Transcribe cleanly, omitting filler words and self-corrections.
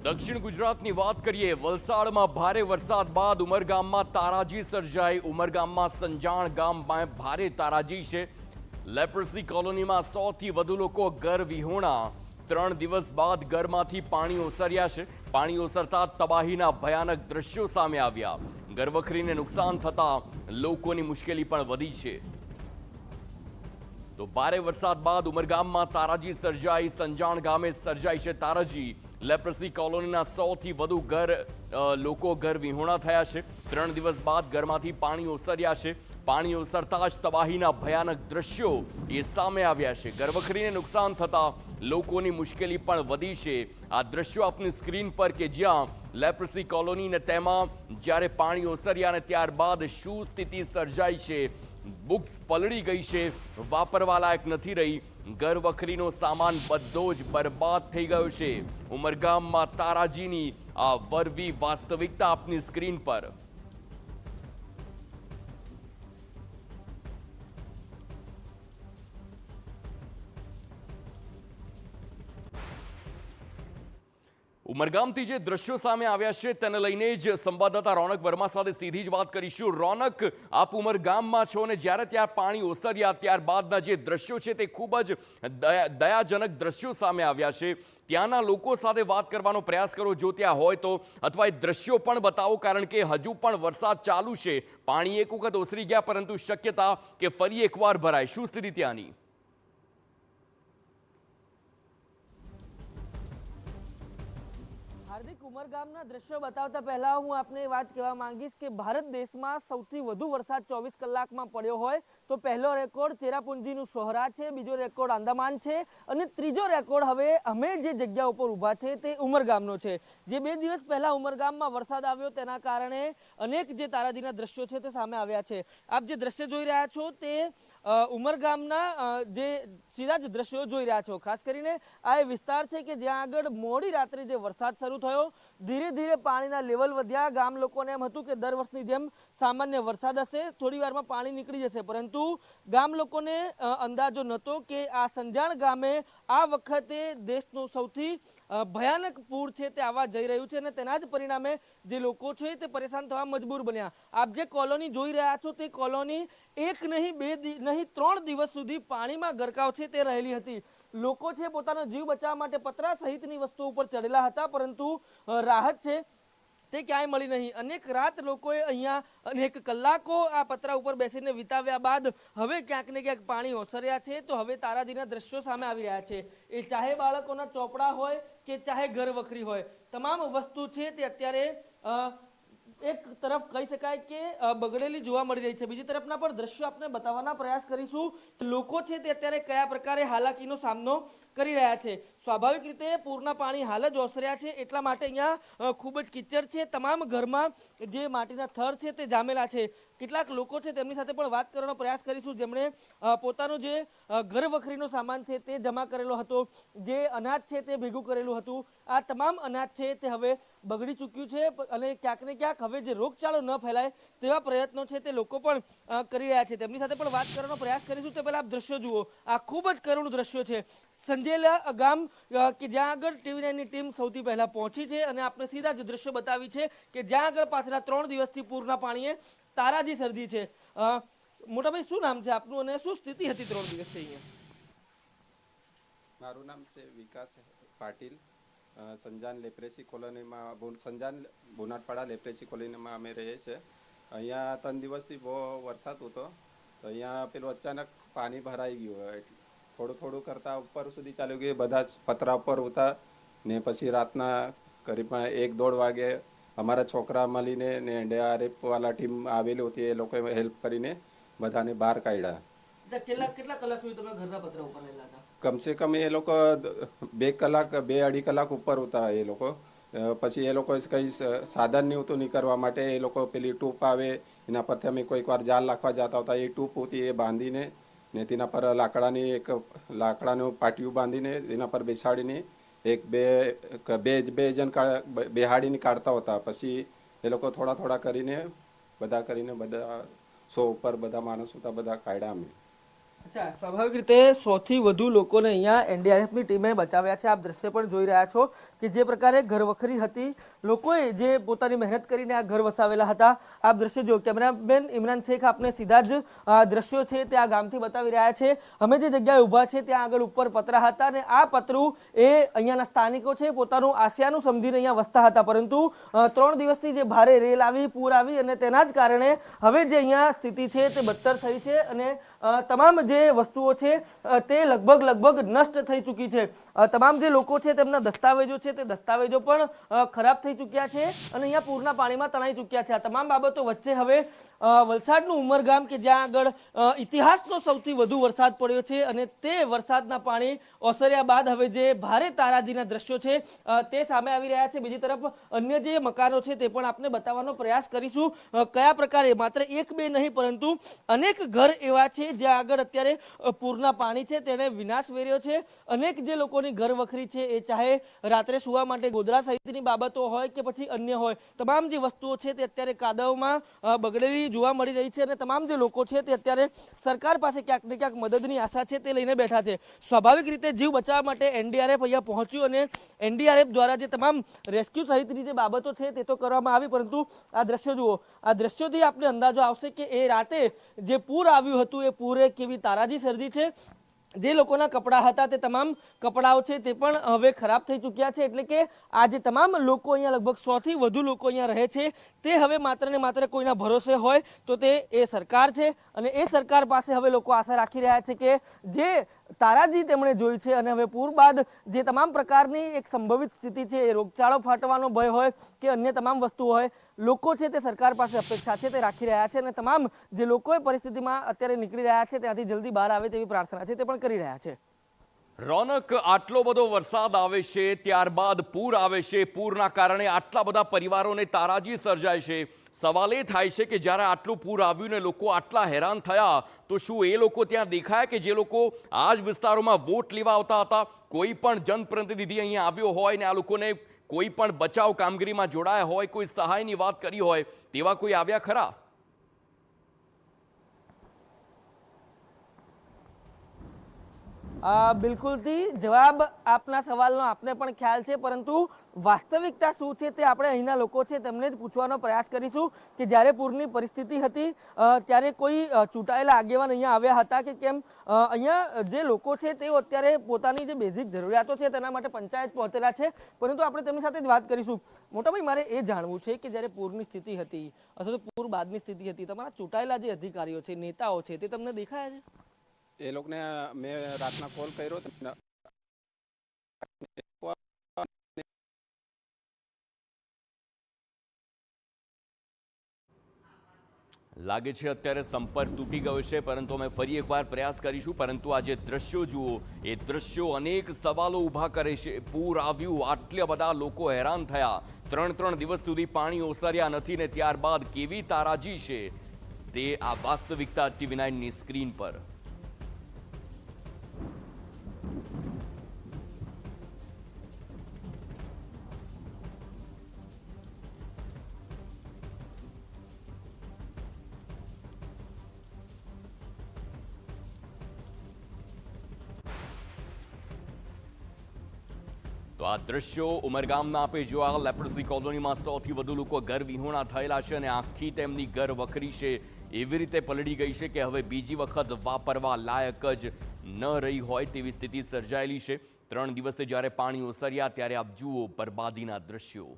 દક્ષિણ ગુજરાતની વાત કરીએ. વલસાડમાં ભારે વરસાદ બાદ ઉમરગામમાં તારાજી સર્જાઈ. ઉમરગામમાં સંજાણ ગામમાં ભારે તારાજી છે. લેપ્રસી કોલોનીમાં 100 થી વધુ લોકો ઘર વિહોણા. 3 દિવસ બાદ ઘરમાંથી પાણી ઓસર્યા છે. પાણી ઓસરતા તબાહીના ભયાનક દ્રશ્યો સામે આવ્યા. ઘરવખરીને નુકસાન થતા લોકોની મુશ્કેલી પણ વધી છે. તો ભારે વરસાદ બાદ ઉમરગામમાં તારાજી સર્જાઈ. સંજાણ ગામે સર્જાઈ છે તારાજી. લેપ્રસી કોલોનીના 100 થી વધુ લોકો ઘર વિહોણા થયા છે. 3 દિવસ બાદ ઘરમાંથી પાણી ઓસર્યા છે. પાણી ઓસરતા જ તબાહીના ભયાનક દ્રશ્યો એ સામે આવ્યા છે. ઘરવખરીને નુકસાન થતા લોકોની મુશ્કેલી પણ વધી છે. આ દ્રશ્યો આપની સ્ક્રીન પર કે જ્યાં લેપ્રસી કોલોની ને તેમાં જ્યારે પાણી ઓસર્યા ને ત્યારબાદ શું સ્થિતિ સર્જાઈ છે. બુક્સ પલળી ગઈ છે, વાપરવા લાયક નથી રહી. ઘરવખરીનો સામાન બધો જ બરબાદ થઈ ગયો છે. ઉમરગામમાં તારાજીની આ વરવી વાસ્તવિકતા આપની સ્ક્રીન પર. ઉમરગામથી જે દ્રશ્યો સામે આવ્યા છે તેને લઈને જ સંવાદદાતા રોનક વર્મા સાથે સીધી જ વાત કરીશું. રોનક, આપ ઉમરગામમાં છો અને જ્યારે ત્યાં પાણી ઓસર્યા ત્યારબાદના જે દ્રશ્યો છે તે ખૂબ જ દયાજનક દ્રશ્યો સામે આવ્યા છે. ત્યાંના લોકો સાથે વાત કરવાનો પ્રયાસ કરો જો ત્યાં હોય તો, અથવા એ દ્રશ્યો પણ બતાવો, કારણ કે હજુ પણ વરસાદ ચાલુ છે. પાણી એક વખત ઓસરી ગયા પરંતુ શક્યતા કે ફરી એકવાર ભરાય. શું સ્થિતિ ત્યાંની? હાર્દિક, ઉમરગામના દ્રશ્યો બતાવતા પહેલા હું આપને વાત કહેવા માંગીશ કે ભારત દેશમાં સૌથી વધુ વરસાદ 24 કલાકમાં પડ્યો હોય તો પહેલો રેકોર્ડ ચેરાપુંજીનું સોહરા છે, બીજો રેકોર્ડ આંદામાન છે અને ત્રીજો રેકોર્ડ હવે અમે જે જગ્યા ઉપર ઊભા છે તે ઉમરગામનો છે. જે 2 દિવસ પહેલા ઉમરગામમાં વરસાદ આવ્યો તેના કારણે અનેક જે તારાજીના દ્રશ્યો છે તે સામે આવ્યા છે. આપ જે દ્રશ્ય જોઈ રહ્યા છો તે ઉમરગામના જે સીધા જ દ્રશ્યો જોઈ રહ્યા છો. ખાસ કરીને આ એ વિસ્તાર છે કે જ્યાં આગળ મોડી રાત્રે જે વરસાદ શરૂ થયો, ધીરે ધીરે પાણીના લેવલ વધ્યા. ગામ લોકોને એમ હતું કે દર વર્ષની જેમ સામાન્ય વરસાદ હશે, થોડી વારમાં પાણી નીકળી જશે, પરંતુ ગામ લોકોને અંદાજો નહોતો કે આ સંજાણ ગામે આ વખતે દેશનું સૌથી ભયાનક પૂર છે તે આવવા જઈ રહ્યું છે અને તેના જ પરિણામે જે લોકો છે તે પરેશાન થવા મજબૂર બન્યા. આપ જે કોલોની જોઈ રહ્યા છો તે કોલોની 1 નહીં 2 નહીં 3 દિવસ સુધી પાણીમાં ગરકાવ છે તે રહેલી હતી. લોકો છે પોતાનો જીવ બચાવવા માટે પતરા સહિતની વસ્તુઓ ઉપર ચડેલા હતા, પરંતુ રાહત છે તે ક્યાંય મળી નહીં. અનેક રાત લોકોએ અહીંયા અનેક કલાકો આ પતરા ઉપર બેસીને વિતાવ્યા બાદ હવે ક્યાંક ને ક્યાંક પાણી ઓસર્યા છે. તો હવે તારાજીના દ્રશ્યો સામે આવી રહ્યા છે. એ ચાહે બાળકોના ચોપડા હોય કે ચાહે ઘર વખરી હોય, તમામ વસ્તુ છે તે અત્યારે એક તરફ કહી શકાય કે બગડેલી જોવા મળી રહી છે. બીજી તરફના પણ દ્રશ્યો આપણે બતાવવાના પ્રયાસ કરીશું. લોકો છે તે અત્યારે કયા પ્રકારે હાલાકીનો સામનો કરી રહ્યા છે. સ્વાભાવિક રીતે પૂરના પાણી હાલ જ ઓસર્યા છે એટલા માટે અહીંયા ખૂબ જ કીચડ છે. તમામ ઘરમાં જે માટીના થર છે તે જામેલા છે. કેટલાક લોકો છે તેમની સાથે પણ વાત કરવાનો પ્રયાસ કરીશું જેમણે પોતાનો જે ઘર વખરીનો સામાન છે તે જમા કરેલો હતો, જે અનાજ છે તે ભેગું કરેલું હતું. આ તમામ અનાજ છે તે હવે બગડી ચૂક્યું છે અને ક્યાંક ને ક્યાંક હવે જે રોગચાળો ન ફેલાય તેવા પ્રયત્નો છે તે લોકો પણ કરી રહ્યા છે. તેમની સાથે પણ વાત કરવાનો પ્રયાસ કરીશું. તે પહેલા આપ દ્રશ્યો જુઓ. આ ખૂબ જ કરુણ દ્રશ્યો છે. સંજેલા ગામ કે જ્યાં આગળ TV9ની ટીમ સૌથી પહેલા પહોંચી છે અને આપણે સીધા જ દ્રશ્યો બતાવી છે કે જ્યાં આગળ પાછલા 3 દિવસથી પૂરના પાણીએ તારાજી સર્જી છે. મોટાભાઈ, શું નામ છે આપનું અને શું સ્થિતિ હતી 3 દિવસથી અહીંયા? મારું નામ છે વિકાસ પાટીલ. સંજાન લેપ્રેસી કોલોનીમાં સંજાન બોનાટપાડા લેપ્રેસી કોલોનીમાં અમે રહીએ છીએ. અહીંયા 3 દિવસથી બહુ વરસાદ હતો તો અહીંયા પેલું અચાનક પાણી ભરાઈ ગયું. થોડું થોડું કરતાં ઉપર સુધી ચાલ્યું ગયું. બધા પતરા ઉપર હતા ને પછી રાતના કરીબમાં 1-1:30 વાગે અમારા છોકરા મળીને ને NDRF-વાળા ટીમ આવેલી હતી, એ લોકોએ હેલ્પ કરીને બધાને બહાર કાઢ્યા. કેટલા કલાક સુધી તમે ઘરના પતરા ઉપર રહેલા હતા? કમસે કમ એ લોકો 2-2.5 કલાક ઉપર હતા એ લોકો. પછી એ લોકો કંઈ સાધન નહીં હતું નીકળવા માટે. એ લોકો પેલી ટૂપ આવે એના પરથી અમે કોઈક વાર જાળ નાખવા જતા હતા. એ ટૂપ હતી એ બાંધીને ને તેના પર લાકડાનું પાટિયું બાંધીને એના પર બેસાડીને બે જણ બેહાડીને કાઢતા હતા. પછી એ લોકો થોડા કરીને બધા 100 ઉપર બધા માણસ હતા, બધા કાઢ્યા અમે. અચ્છા, સ્વાભાવિક રીતે સૌથી વધુ લોકોને અહીંયા એનડીઆરએફની ટીમે બચાવ્યા છે. આપ દ્રશ્ય પણ જોઈ રહ્યા છો કે જે પ્રકારે ઘરવખરી હતી, લોકોએ જે પોતાની મહેનત કરીને આ ઘર વસાવેલા હતા. આપ દ્રશ્યો જો, કેમેરામેન ઇમરાન શેખ આપને સીધા જ દ્રશ્યો છે તે આ ગામથી બતાવી રહ્યા છે. અમે જે જગ્યાએ ઊભા છે ત્યાં આગળ ઉપર પતરા હતા અને આ પતરું એ અહીંયાના સ્થાનિકો છે પોતાનું આશિયાનું સમજીને અહીંયા વસતા હતા, પરંતુ 3 દિવસથી જે ભારે રેલ આવી, પૂર આવી અને તેના જ કારણે હવે જે અહીંયા સ્થિતિ છે તે બદતર થઈ છે અને તમામ જે વસ્તુઓ છે તે લગભગ નષ્ટ થઈ ચૂકી છે. તમામ જે લોકો છે તેમના દસ્તાવેજો છે તે દસ્તાવેજો પણ ખરાબ થઈ ચૂક્યા છે અને અહીંયા પૂરના પાણીમાં તણાઈ ચૂક્યા છે. આ તમામ બાબતો વચ્ચે હવે વલસાડનું ઉમરગામ કે જ્યાં આગળ ઇતિહાસનો સૌથી વધુ વરસાદ પડ્યો છે અને તે વરસાદના પાણી ઓસર્યા બાદ હવે જે ભારે તારાજીના દ્રશ્યો છે તે સામે આવી રહ્યા છે. બીજી તરફ અન્ય જે મકાનો છે તે પણ આપને બતાવવાનો પ્રયાસ કરીશું કયા પ્રકારે માત્ર એક બે નહીં પરંતુ અનેક ઘર એવા છે જ્યાં આગળ અત્યારે પૂરના પાણી છે તેણે વિનાશ વેર્યો છે. અનેક જે લોકોની ઘર વખરી છે એ ચાહે રાત્રે સુવા માટે ગોદડા સહિતની બાબતો હોય કે પછી અન્ય હોય, તમામ જે વસ્તુઓ છે તે અત્યારે કાદવમાં બગડેલી જોવા મળી રહી છે અને તમામ જે લોકો છે તે અત્યારે સરકાર પાસે ક્યાંક ને ક્યાંક મદદની આશા છે તે લઈને બેઠા છે. સ્વાભાવિક રીતે જીવ બચાવવા માટે એનડીઆરએફ અહીંયા પહોંચ્યું અને એનડીઆરએફ દ્વારા જે તમામ રેસ્ક્યુ સહિતની જે બાબતો છે તે તો કરવામાં આવી, પરંતુ આ દ્રશ્યો જુઓ. આ દ્રશ્યોથી આપને અંદાજો આવશે કે એ રાતે જે પૂર આવ્યું હતું એ પૂરે કેવી તારાજી સર્જી છે. જે લોકોના કપડાં હતા તે તમામ કપડાઓ છે તે પણ હવે ખરાબ થઈ ચૂક્યા છે. એટલે કે આ જે તમામ લોકો અહીંયા લગભગ 100 થી વધુ લોકો અહીંયા રહે છે તે હવે માત્ર ને માત્ર કોઈના ભરોસે હોય તો તે એ સરકાર છે અને એ સરકાર પાસે હવે લોકો આશા રાખી રહ્યા છે કે જે તારાજી તેમણે જોઈ છે અને હવે પૂર બાદ જે તમામ પ્રકારની એક સંભવિત સ્થિતિ છે, એ રોગચાળો ફાટવાનો ભય હોય કે અન્ય તમામ વસ્તુ હોય, લોકો છે તે સરકાર પાસે અપેક્ષા છે તે રાખી રહ્યા છે અને તમામ જે લોકો એ પરિસ્થિતિમાં અત્યારે નીકળી રહ્યા છે ત્યાંથી જલ્દી બહાર આવે તેવી પ્રાર્થના છે તે પણ કરી રહ્યા છે. રોનક, આટલો બધો વરસાદ આવે છે, ત્યારબાદ પૂર આવે છે, પૂરના કારણે આટલા બધા પરિવારોને તારાજી સર્જાય છે. સવાલ એ થાય છે કે જ્યારે આટલું પૂર આવ્યું ને લોકો આટલા હેરાન થયા તો શું એ લોકો ત્યાં દેખાયા કે જે લોકો આ જ વિસ્તારોમાં વોટ લેવા આવતા હતા? કોઈ પણ જનપ્રતિનિધિ અહીંયા આવ્યો હોય ને આ લોકોને કોઈ પણ બચાવ કામગીરીમાં જોડાયા હોય, કોઈ સહાયની વાત કરી હોય, તેવા કોઈ આવ્યા ખરા? બિલકુલથી જવાબ આપના સવાલનો આપને પણ ખ્યાલ છે, પરંતુ વાસ્તવિકતા શું છે તે આપણે અહીંના લોકો છે તેમને જ પૂછવાનો પ્રયાસ કરીશું કે જ્યારે પૂરની પરિસ્થિતિ હતી ત્યારે કોઈ ચૂંટાયેલા આગેવાન અહીંયા આવ્યા હતા કે કેમ? અહીંયા જે લોકો છે તેઓ અત્યારે પોતાની જે બેઝિક જરૂરિયાતો છે તેના માટે પંચાયત પહોંચેલા છે, પરંતુ આપણે તેમની સાથે જ વાત કરીશું. મોટાભાઈ, મારે એ જાણવું છે કે જ્યારે પૂરની સ્થિતિ હતી અથવા તો પૂર બાદની સ્થિતિ હતી, તમારા ચૂંટાયેલા જે અધિકારીઓ છે, નેતાઓ છે, તે તમને દેખાયા છે? એ લોકોને મેં રાતના કોલ કર્યો લાગે છે અત્યારે સંપર્ક તૂટી ગયો છે, પરંતુ અમે ફરી એકવાર પ્રયાસ કરીશું. પરંતુ આ જે દ્રશ્યો જુઓ, એ દ્રશ્યો અનેક સવાલો ઊભા કરે છે. પૂર આવ્યું, આટલા બધા લોકો હેરાન થયા, 3 દિવસ સુધી પાણી ઓસર્યા નથી ને ત્યારબાદ કેવી તારાજી છે તે આ વાસ્તવિકતા TV9ની સ્ક્રીન પર. તો આ દ્રશ્યો ઉમરગામના આપે જોયા. લેપ્રસી કોલોનીમાં 100 થી વધુ લોકો ઘર વિહોણા થયેલા છે અને આખી તેમની ઘર વખરી છે એવી રીતે પલળી ગઈ છે કે હવે બીજી વખત વાપરવા લાયક જ ન રહી હોય તેવી સ્થિતિ સર્જાયેલી છે. 3 દિવસે જ્યારે પાણી ઓસર્યા ત્યારે આપ જુઓ બરબાદીના દ્રશ્યો.